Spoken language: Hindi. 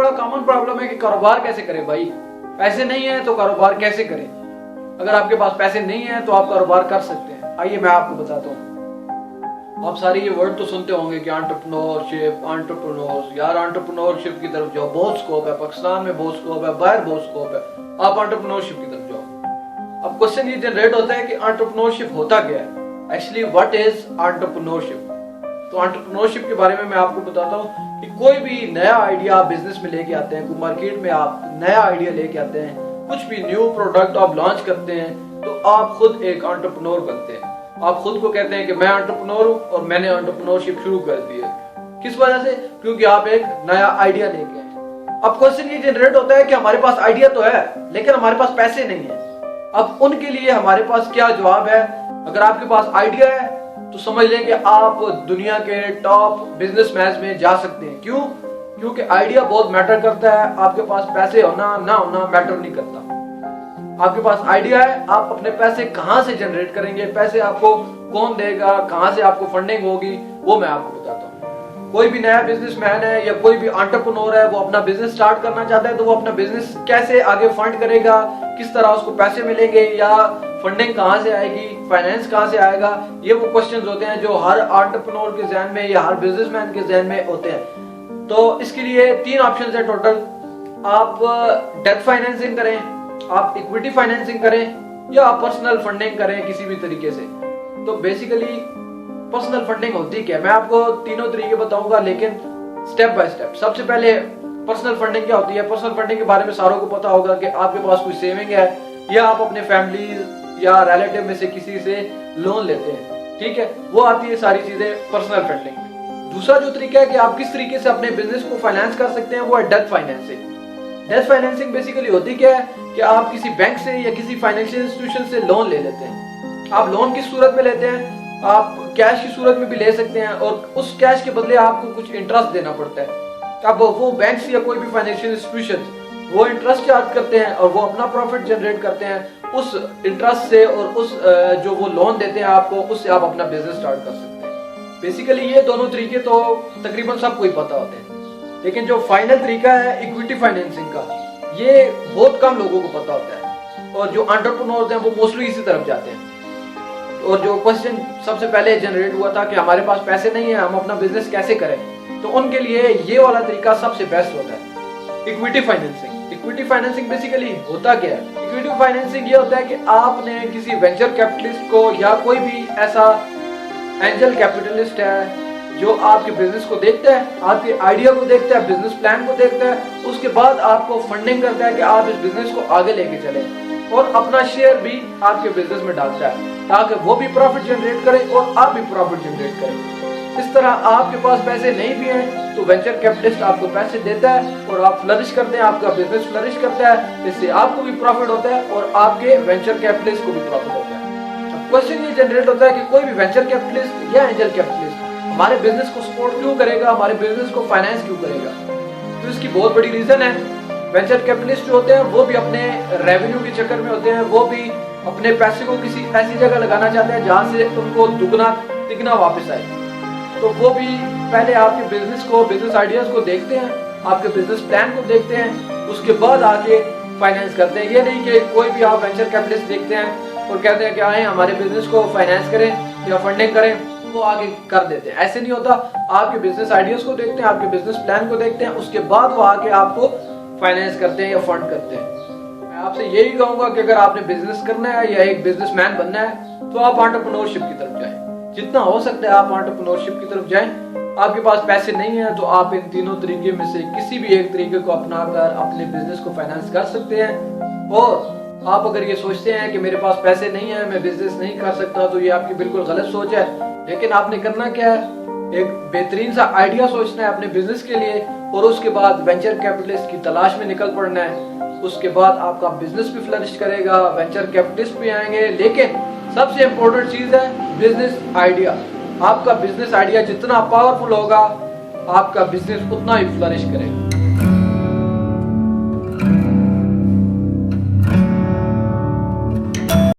बड़ा कॉमन प्रॉब्लम है कि कारोबार कैसे करें भाई, पैसे नहीं है तो कारोबार कैसे करें। अगर आपके पास पैसे नहीं है तो आप कारोबार कर सकते हैं। आइए मैं आपको बताता हूँ। आप सारे ये वर्ड तो सुनते होंगे कि एंटरप्रेन्योरशिप, एंटरप्रेन्योर्स। यार एंटरप्रेन्योरशिप की तरफ जाओ, बहुत स्कोप है, पाकिस्तान में बहुत स्कोप है, बाहर बहुत स्कोप है, आप एंटरप्रेन्योरशिप की तरफ जाओ। अब क्वेश्चन ये जनरेट होता है कि एंटरप्रेन्योरशिप होता क्या है, एक्चुअली व्हाट इज एंटरप्रेन्योरशिप। तो एंटरप्रेन्योरशिप के बारे में मैं आपको बताता हूँ कि कोई भी नया आइडिया आप बिजनेस में लेके आते हैं, कोई मार्केट में आप नया आइडिया लेके आते हैं, कुछ भी न्यू प्रोडक्ट आप लॉन्च करते हैं, तो आप खुद एक एंटरप्रेन्योर बनते हैं। आप खुद को कहते हैं कि मैं एंटरप्रेन्योर हूँ और मैंने एंटरप्रेन्योरशिप शुरू कर दी है। किस वजह से? क्योंकि आप एक नया आइडिया लेके आए। अब क्वेश्चन ये जनरेट होता है कि हमारे पास आइडिया तो है लेकिन हमारे पास पैसे नहीं है। अब उनके लिए हमारे पास क्या जवाब है? अगर आपके पास आइडिया है तो समझ लें कि आप दुनिया के टॉप बिजनेसमैन में जा सकते हैं। क्यों? क्योंकि आइडिया बहुत मैटर करता है। आपके पास पैसे होना ना होना मैटर नहीं करता। आपके पास आइडिया है, आप अपने पैसे कहां से जनरेट करेंगे, पैसे आपको कौन देगा, कहां से आपको फंडिंग होगी, वो मैं आपको बताता हूँ। कोई भी नया बिजनेसमैन है या कोई भी एंटरप्रेन्योर है, वो अपना बिजनेस स्टार्ट करना चाहता है तो वो अपना बिजनेस कैसे आगे फंड करेगा, किस तरह उसको पैसे मिलेंगे या फंडिंग कहां से आएगी, फाइनेंस कहां से आएगा, ये वो क्वेश्चंस होते हैं जो हर एंटरप्रेन्योर के जहन में या हर बिजनेसमैन के जहन में होते हैं। तो इसके लिए 3 ऑप्शंस है टोटल। आप डेट फाइनेंसिंग करें, आप इक्विटी फाइनेंसिंग करें या आप पर्सनल फंडिंग करें किसी भी तरीके से। तो बेसिकली पर्सनल फंडिंग होती क्या है, मैं आपको तीनों तरीके बताऊंगा लेकिन स्टेप बाय स्टेप। सबसे पहले पर्सनल फंडिंग क्या होती है। पर्सनल फंडिंग के बारे में सारों को पता होगा कि आपके पास कोई सेविंग है या आप अपने फैमिली या रिलेटिव में से किसी से लोन लेते हैं, ठीक है, वो आती है सारी चीजें पर्सनल फंडिंग में। दूसरा जो तरीका है कि आप किस तरीके से अपने बिजनेस को फाइनेंस कर सकते हैं, वो है debt financing. Debt financing basically होती क्या है कि आप किसी बैंक से या किसी फाइनेंशियल इंस्टीट्यूशन से लोन ले लेते हैं। आप लोन किस सूरत में लेते हैं? आप कैश की सूरत में भी ले सकते हैं और उस कैश के बदले आपको कुछ इंटरेस्ट देना पड़ता है। अब वो बैंक्स या कोई भी फाइनेंशियल इंस्टीट्यूशन वो इंटरेस्ट चार्ज करते हैं और वो अपना प्रॉफिट जनरेट करते हैं उस इंटरेस्ट से, और उस जो वो लोन देते हैं आपको, उससे आप अपना बिजनेस स्टार्ट कर सकते हैं। बेसिकली ये दोनों तरीके तो तकरीबन सबको ही पता होते हैं, लेकिन जो फाइनल तरीका है इक्विटी फाइनेंसिंग का, ये बहुत कम लोगों को पता होता है और जो एंटरप्रेन्योर्स हैं वो मोस्टली इसी तरफ जाते हैं। और जो क्वेश्चन सबसे पहले जनरेट हुआ था कि हमारे पास पैसे नहीं है, हम अपना बिजनेस कैसे करें, तो उनके लिए ये वाला तरीका सबसे बेस्ट होता है, equity financing. Equity financing basically होता क्या है? इक्विटी फाइनेंसिंग ये होता है कि आपने किसी वेंचर कैपिटलिस्ट को या कोई भी ऐसा एंजल कैपिटलिस्ट है जो आपके बिजनेस को देखता है, आपके आइडिया को देखता है, बिजनेस प्लान को देखता है, उसके बाद आपको फंडिंग करता है कि आप इस बिजनेस को आगे लेके चलें और अपना शेयर भी आपके बिजनेस में डालता है ताकि वो भी प्रॉफिट जनरेट करे और आप भी प्रॉफिट जनरेट करें। इस तरह आपके पास पैसे नहीं भी हैं तो वेंचर कैपिटलिस्ट आपको पैसे देता है और आप फ्लरिश करते हैं, आपका बिजनेस फ्लरिश करता है, इससे आपको भी प्रॉफिट होता है और आपके वेंचर कैपिटलिस्ट को भी प्रॉफिट होता है। अब क्वेश्चन ये जनरेट होता है कि कोई भी वेंचर कैपिटलिस्ट या एंजल कैपिटलिस्ट हमारे बिजनेस को सपोर्ट क्यों करेगा, हमारे बिजनेस को फाइनेंस क्यों करेगा? तो इसकी बहुत बड़ी रीजन है। वेंचर कैपिटलिस्ट जो होते हैं वो भी अपने रेवेन्यू के चक्कर में होते हैं, वो भी अपने पैसे को किसी ऐसी जगह लगाना चाहते हैं जहां से उनको दुगना तिगना वापस आए। तो वो भी पहले आपके बिजनेस को, बिजनेस आइडियाज को देखते हैं, आपके बिजनेस प्लान को देखते हैं, उसके बाद आके फाइनेंस करते हैं। ये नहीं कि कोई भी आप वेंचर कैपिटलिस्ट देखते हैं और कहते हैं कि आए हमारे बिजनेस को फाइनेंस करें या फंडिंग करें, वो आगे कर देते हैं। ऐसे नहीं होता। आपके बिजनेस आइडियाज को देखते हैं, आपके बिजनेस प्लान को देखते हैं, उसके बाद वो आके आपको फाइनेंस करते हैं या फंड करते हैं। मैं आपसे यही कहूंगा कि अगर आपने बिजनेस करना है या एक बिजनेसमैन बनना है तो आप एंटरप्रेन्योरशिप की तरफ जाएं। जितना हो सकता है आप एंटरप्रेन्योरशिप की तरफ जाएं। आपके पास पैसे नहीं है तो आप इन तीनों तरीके में से किसी भी एक तरीके को अपनाकर अपने बिजनेस को फाइनेंस कर सकते हैं। और आप अगर ये सोचते हैं कि मेरे पास पैसे नहीं है, मैं बिजनेस नहीं कर सकता, तो ये आपकी बिल्कुल गलत सोच है। लेकिन आपने करना क्या है, एक बेहतरीन सा आइडिया सोचना है अपने बिजनेस के लिए और उसके बाद वेंचर कैपिटलिस्ट की तलाश में निकल पड़ना है। उसके बाद आपका बिजनेस भी फ्लरिश करेगा, वेंचर कैपिटलिस्ट भी आएंगे, लेकिन सबसे इंपॉर्टेंट चीज है बिजनेस आइडिया। आपका बिजनेस आइडिया जितना पावरफुल होगा आपका बिजनेस उतना ही फ्लरिश करेगा।